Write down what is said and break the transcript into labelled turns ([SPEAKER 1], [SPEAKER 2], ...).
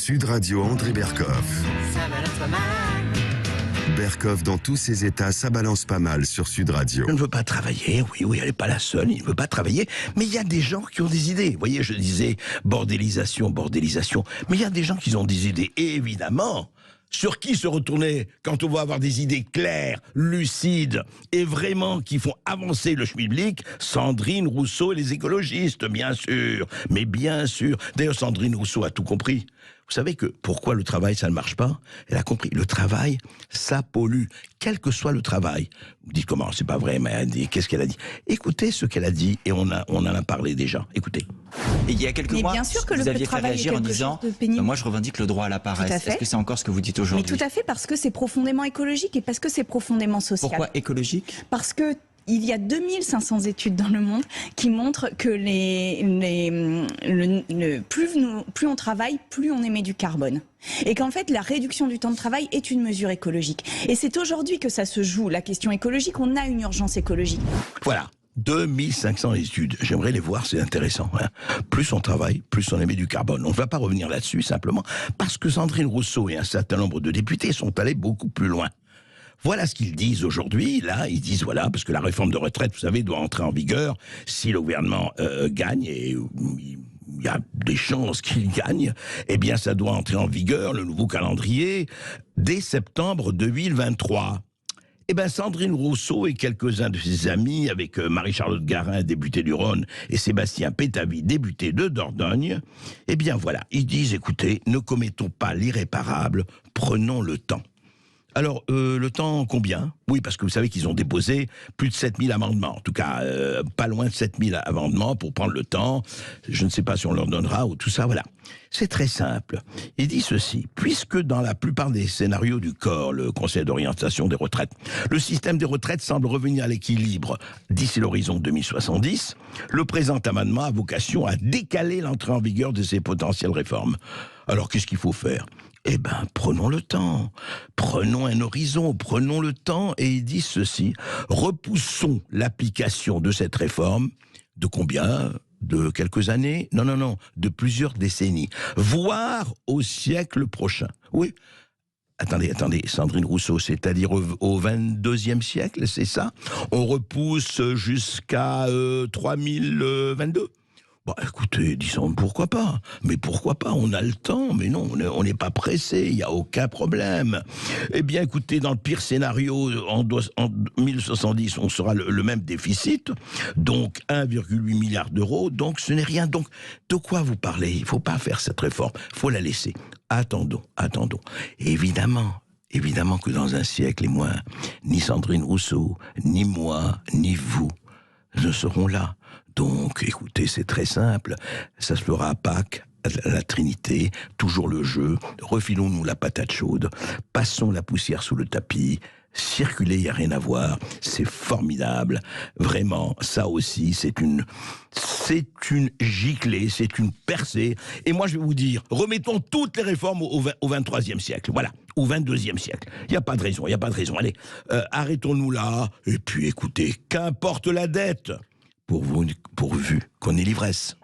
[SPEAKER 1] Sud Radio, André Berkoff.
[SPEAKER 2] Ça balance pas mal.
[SPEAKER 1] Berkoff, dans tous ses états, ça balance pas mal sur Sud Radio.
[SPEAKER 3] Je ne veux pas travailler, oui, elle n'est pas la seule, il ne veut pas travailler, mais il y a des gens qui ont des idées. Vous voyez, je disais bordélisation, mais il y a des gens qui ont des idées. Et évidemment, sur qui se retourner quand on va avoir des idées claires, lucides et vraiment qui font avancer le schmilblick? Sandrine Rousseau et les écologistes, bien sûr. Mais bien sûr. D'ailleurs, Sandrine Rousseau a tout compris. Vous savez que pourquoi le travail, ça ne marche pas? Elle a compris. Le travail, ça pollue. Quel que soit le travail. Vous dites comment? C'est pas vrai, mais elle dit, qu'est-ce qu'elle a dit? Écoutez ce qu'elle a dit et on en a parlé déjà. Écoutez.
[SPEAKER 4] Et il y a quelques mois,
[SPEAKER 5] bien sûr que
[SPEAKER 4] vous
[SPEAKER 5] le
[SPEAKER 4] aviez fait
[SPEAKER 5] travail est
[SPEAKER 4] réagir en
[SPEAKER 5] quelque
[SPEAKER 4] disant
[SPEAKER 5] chose de pénible.
[SPEAKER 4] moi je revendique le droit à la paresse.
[SPEAKER 5] Tout à fait.
[SPEAKER 4] Est-ce que c'est encore ce que vous dites
[SPEAKER 5] Mais
[SPEAKER 4] aujourd'hui?
[SPEAKER 5] tout à fait, parce que c'est profondément écologique et parce que c'est profondément social.
[SPEAKER 4] Pourquoi écologique?
[SPEAKER 5] Parce que il y a 2500 études dans le monde qui montrent que plus on travaille, plus on émet du carbone. Et qu'en fait, la réduction du temps de travail est une mesure écologique. Et c'est aujourd'hui que ça se joue, la question écologique. On a une urgence écologique.
[SPEAKER 3] Voilà. 2500 études. J'aimerais les voir, c'est intéressant. Hein. Plus on travaille, plus on émet du carbone. On ne va pas revenir là-dessus simplement parce que Sandrine Rousseau et un certain nombre de députés sont allés beaucoup plus loin. Voilà ce qu'ils disent aujourd'hui. Là, ils disent voilà, parce que la réforme de retraite, vous savez, doit entrer en vigueur si le gouvernement gagne, et il y a des chances qu'il gagne, eh bien ça doit entrer en vigueur, le nouveau calendrier, dès septembre 2023. Eh bien, Sandrine Rousseau et quelques-uns de ses amis, avec Marie-Charlotte Garin, députée du Rhône, et Sébastien Pétavy, député de Dordogne, eh bien voilà, ils disent, écoutez, ne commettons pas l'irréparable, prenons le temps. Alors, le temps combien? Oui, parce que vous savez qu'ils ont déposé plus de 7000 amendements. En tout cas, pas loin de 7000 amendements pour prendre le temps. Je ne sais pas si on leur donnera ou tout ça, voilà. C'est très simple. Il dit ceci. Puisque dans la plupart des scénarios du COR, le Conseil d'orientation des retraites, le système des retraites semble revenir à l'équilibre d'ici l'horizon 2070, le présent amendement a vocation à décaler l'entrée en vigueur de ces potentielles réformes. Alors, qu'est-ce qu'il faut faire? Eh ben, prenons le temps, prenons un horizon, prenons le temps, et il dit ceci, repoussons l'application de cette réforme, de combien? De quelques années? Non, de plusieurs décennies, voire au siècle prochain. Oui. Attendez, Sandrine Rousseau, c'est-à-dire au 22e siècle, c'est ça? On repousse jusqu'à 3022? Bah, écoutez, disons, pourquoi pas? Mais pourquoi pas? On a le temps, mais non, on n'est pas pressé, il n'y a aucun problème. Eh bien, écoutez, dans le pire scénario, en 1070, on sera le même déficit, donc 1,8 milliard d'euros, donc ce n'est rien. Donc, de quoi vous parlez? Il ne faut pas faire cette réforme, il faut la laisser. Attendons. Et évidemment que dans un siècle et moins, ni Sandrine Rousseau, ni moi, ni vous ne seront là. Donc, écoutez, c'est très simple. Ça se fera à Pâques, à la Trinité, toujours le jeu. Refilons-nous la patate chaude. Passons la poussière sous le tapis. Circuler, il n'y a rien à voir. C'est formidable. Vraiment, ça aussi, c'est une giclée, c'est une percée. Et moi, je vais vous dire, remettons toutes les réformes au 23e siècle. Voilà. Au 22e siècle. Il n'y a pas de raison. Allez, arrêtons-nous là. Et puis, écoutez, qu'importe la dette, pourvu qu'on ait l'ivresse.